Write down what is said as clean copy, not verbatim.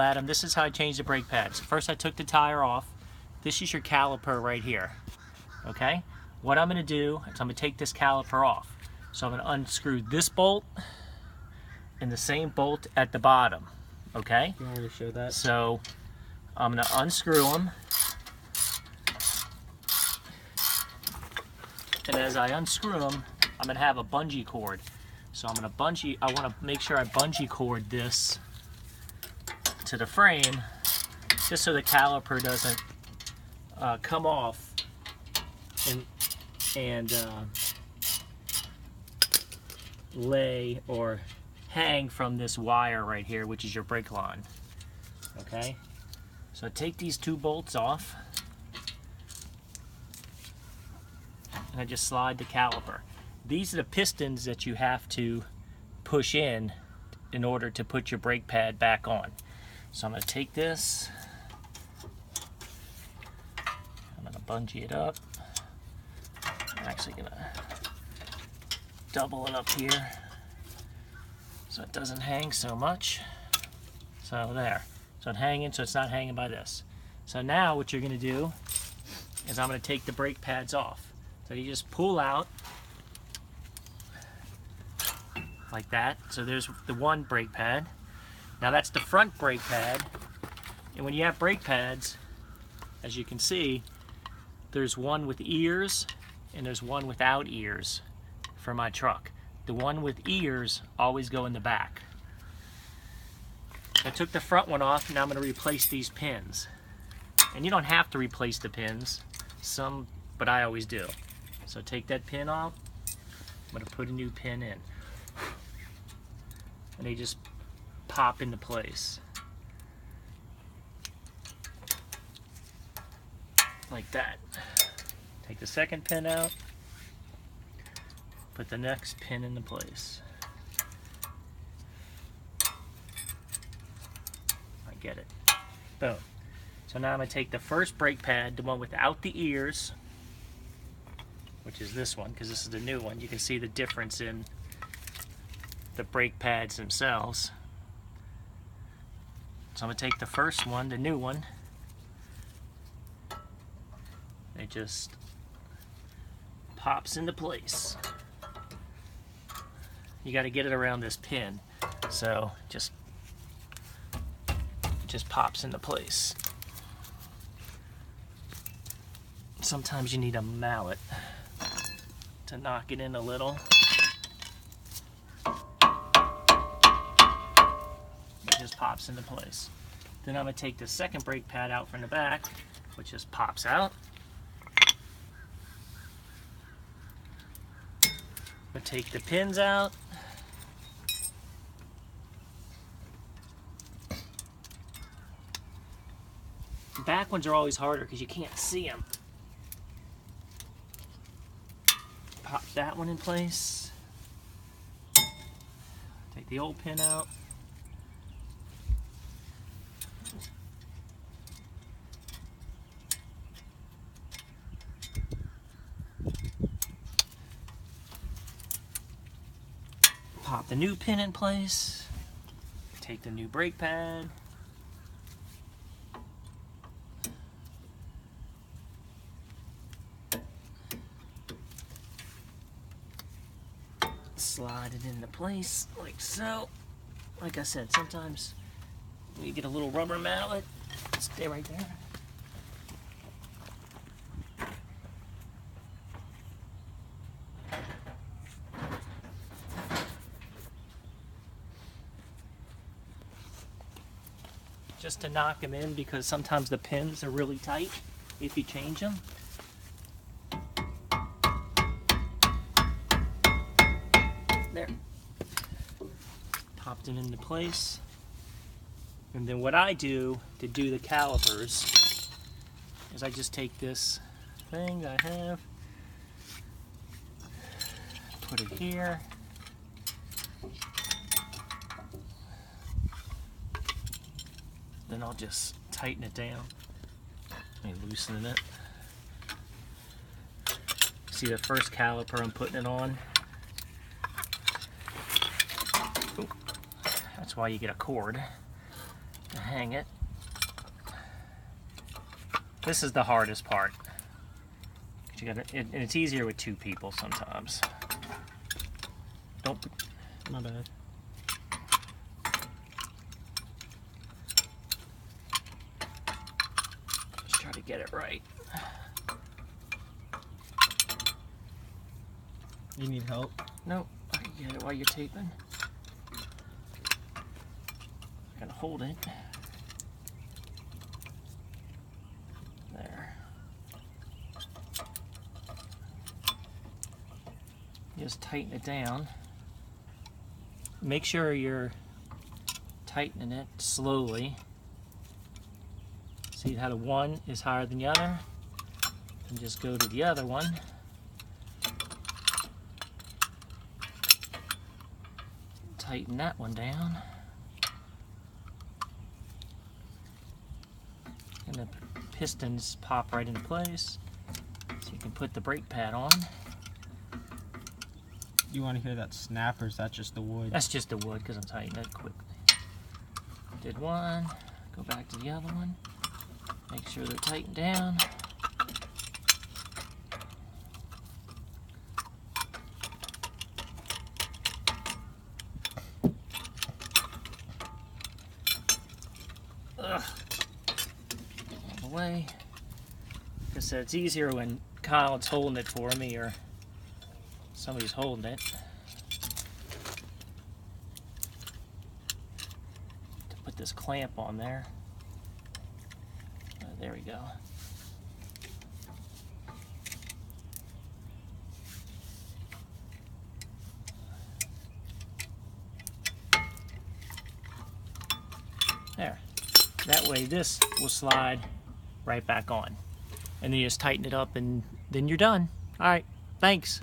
Adam, this is how I changed the brake pads. First I took the tire off. This is your caliper right here. Okay? What I'm going to do is I'm going to take this caliper off. So I'm going to unscrew this bolt and the same bolt at the bottom. Okay? You want me to show that? So I'm going to unscrew them. And as I unscrew them, I'm going to have a bungee cord. So I'm going to bungee, I want to make sure I bungee cord this to the frame just so the caliper doesn't come off and lay or hang from this wire right here, which is your brake line. Okay, so take these two bolts off and I just slide the caliper. These are the pistons that you have to push in order to put your brake pad back on. So I'm going to take this, I'm going to bungee it up. I'm actually going to double it up here so it doesn't hang so much. So there. So it's hanging, so it's not hanging by this. So now what you're going to do is I'm going to take the brake pads off. So you just pull out like that. So there's the one brake pad. Now that's the front brake pad, and when you have brake pads, as you can see, there's one with ears and there's one without ears for my truck. The one with ears always go in the back. I took the front one off, and now I'm going to replace these pins. And you don't have to replace the pins, but I always do. So take that pin off, I'm going to put a new pin in. And they just pop into place like that. Take the second pin out, put the next pin into place. I get it. Boom. So now I'm going to take the first brake pad, the one without the ears, which is this one, because this is the new one. You can see the difference in the brake pads themselves. So I'm going to take the first one, the new one. It just pops into place. You got to get it around this pin. So it just pops into place. Sometimes you need a mallet to knock it in a little. Just pops into place. Then I'm going to take the second brake pad out from the back, which just pops out. I'm going to take the pins out. The back ones are always harder because you can't see them. Pop that one in place. Take the old pin out. Pop the new pin in place, take the new brake pad, slide it into place like so. Like I said, sometimes you get a little rubber mallet, stay right there. Just to knock them in, because sometimes the pins are really tight if you change them. There. Popped it into place. And then what I do to do the calipers is I just take this thing that I have, put it here. Then I'll just tighten it down and loosen it. See the first caliper I'm putting it on? Ooh, that's why you get a cord. to hang it. This is the hardest part. You gotta, and it's easier with two people sometimes. Don't. My bad. Just try to get it right. You need help? Nope, I can get it while you're taping. Gotta hold it. There. Just tighten it down. Make sure you're tightening it slowly. See how the one is higher than the other? And just go to the other one. Tighten that one down. And the pistons pop right into place. So you can put the brake pad on. You want to hear that snap, or is that just the wood? That's just the wood because I'm tightening it quickly. Did one, go back to the other one. Make sure they're tightened down. Ugh. All the way. Like I said, it's easier when Kyle's holding it for me or somebody's holding it. To put this clamp on there. There we go. There. That way this will slide right back on. And then you just tighten it up and then you're done. All right, thanks.